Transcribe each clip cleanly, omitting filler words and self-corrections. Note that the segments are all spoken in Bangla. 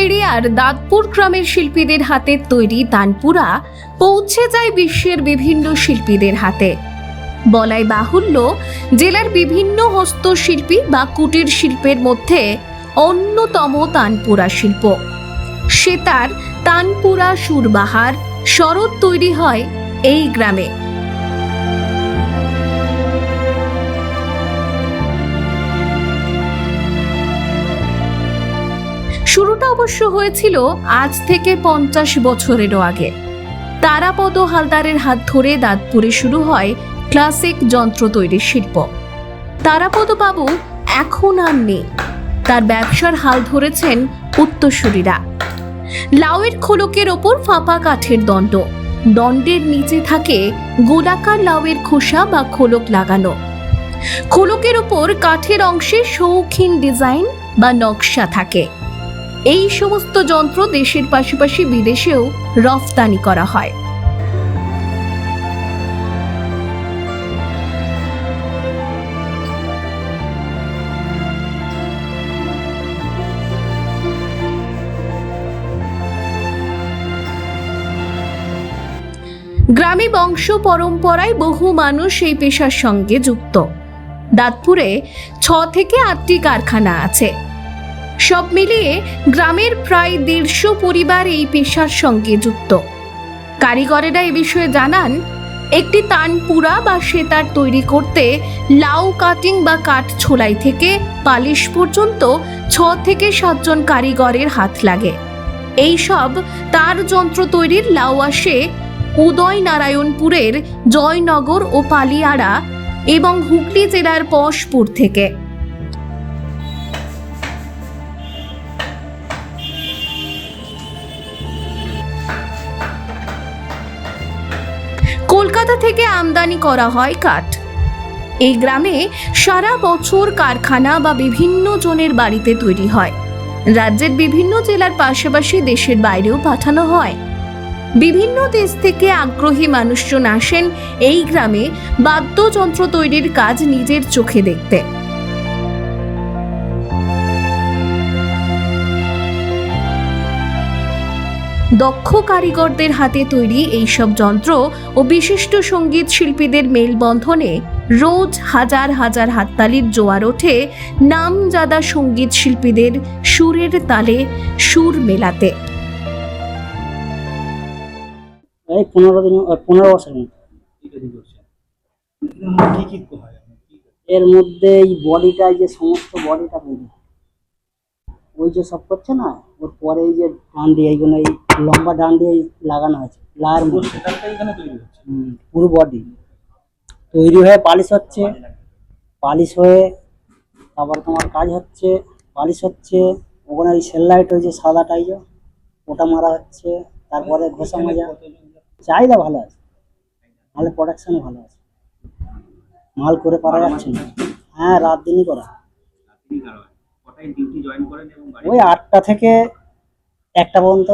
উলুবেড়িয়ার দাঁতপুর গ্রামের শিল্পীদের হাতে তৈরি তানপুরা পৌঁছে যায় বিশ্বের বিভিন্ন শিল্পীদের হাতে। বলাই বাহুল্য, জেলার বিভিন্ন হস্তশিল্পী বা কুটির শিল্পের মধ্যে অন্যতম তানপুরা শিল্প। সেতার, তানপুরা, সুরবাহার, শরৎ তৈরি হয় এই গ্রামে। শুরুটা অবশ্য হয়েছিল আজ থেকে 50 বছরেরও আগে। তারাপদ হালদারের হাত ধরে দাঁতপুরে শুরু হয় ক্লাসিক যন্ত্র তৈরির শিল্প। তারাপদ বাবু এখন আর নেই, তার ব্যবসার হাল ধরেছেন উত্তরসূরিরা। লাউয়ের খোলকের ওপর ফাঁপা কাঠের দণ্ড, দণ্ডের নিচে থাকে গোলাকার লাউয়ের খোসা বা খোলক লাগানো। খোলকের ওপর কাঠের অংশে শৌখিন ডিজাইন বা নকশা থাকে। এই সমস্ত যন্ত্র দেশের পাশাপাশি বিদেশেও রফতানি করা হয়। গ্রামে বংশ পরম্পরায় বহু মানুষ এই পেশার সঙ্গে যুক্ত। দাঁতপুরে 6 থেকে 8টি কারখানা আছে। সব মিলিয়ে গ্রামের প্রায় 150 পরিবার এই পেশার সঙ্গে যুক্ত। কারিগরেরা এ বিষয়ে জানান, একটি তানপুরা বা সেতার তৈরি করতে লাউ কাটিং বা কাঠ ছোলাই থেকে পালিশ পর্যন্ত 6 থেকে 7 জন কারিগরের হাত লাগে। এই সব তার যন্ত্র তৈরির লাউ আসে উদয়নারায়ণপুরের জয়নগর ও পালিয়াড়া এবং হুগলি জেলার পশপুর থেকে। কলকাতা থেকে আমদানি করা হয় কাঠ। এই গ্রামে সারা বছর কারখানা বা বিভিন্ন জনের বাড়িতে তৈরি হয়। রাজ্যের বিভিন্ন জেলার পাশাপাশি দেশের বাইরেও পাঠানো হয়। বিভিন্ন দেশ থেকে আগ্রহী মানুষজন আসেন এই গ্রামে বাদ্যযন্ত্র তৈরির কাজ নিজের চোখে দেখতে। দক্ষ কারিগরদের হাতে তৈরি এইসব যন্ত্র ও বিশিষ্ট সঙ্গীত শিল্পীদের মেলবন্ধনে রোজ হাজার হাজার হাততালির জোয়ার ওঠে নামজাদা সঙ্গীত শিল্পীদের সুরের তালে সুর মেলাতে। এই 15 বছর এর মধ্যে এই বডিটা, যে সমস্ত বডিটা ওই যে সব করছে না, ওর পরে এই যে ডান্ডি, এইগুলো এই লম্বা ডান্ডি লাগানো হয়েছে লার মধ্যে, পুরো বডি তৈরি হয়ে পালিশ হচ্ছে। পালিশ হয়ে তারপর তোমার কাজ হচ্ছে, পালিশ হচ্ছে, ওখানে ওই সেললাইট হয়েছে সাদাটাই, ওটা মারা হচ্ছে। তারপরে ঘষা মাজা। চাহিদা ভালো আছে, মালে প্রোডাকশন ভালো আছে, মাল করে পারা যাচ্ছে না। হ্যাঁ, রাত দিনই করা। ওই 8টা থেকে 1টা পর্যন্ত।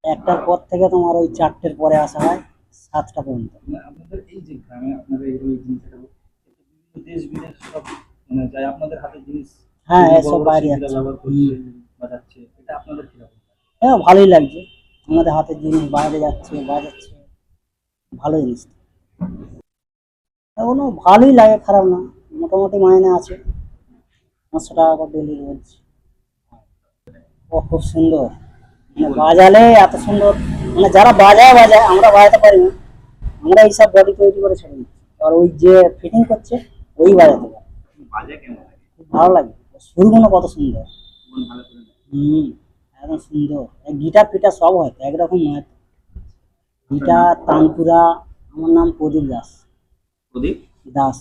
1টার পর থেকে তোমার ওই 4টের পরে আসা হয় 7টা পর্যন্ত। হ্যাঁ, এসব বাইরে যাচ্ছে। হ্যাঁ, ভালোই লাগছে, আমাদের হাতের জিনিস বাইরে যাচ্ছে, বাজাচ্ছে, ভালো জিনিস। এখনো ভালোই লাগে, খারাপ না। মোটামুটি মাইনে আছে, 500 টাকা করে ডেলি রোজ। ও খুব সুন্দর, মানে বাজালে এত সুন্দর, মানে যারা বাজায়, আমরা বাজাতে পারি না। আমরা এইসব বডি তৈরি করে ছেড়ে দিচ্ছি, আর ওই যে ফিটিং করছে ওই বাজাতে পারে। খুব ভালো লাগে, সুরগুলো কত সুন্দর। একদম সুন্দর। গিটার ফিটার সব হয়, একরকম নয়। গিটার, তানপুরা। আমার নাম প্রদীপ দাস।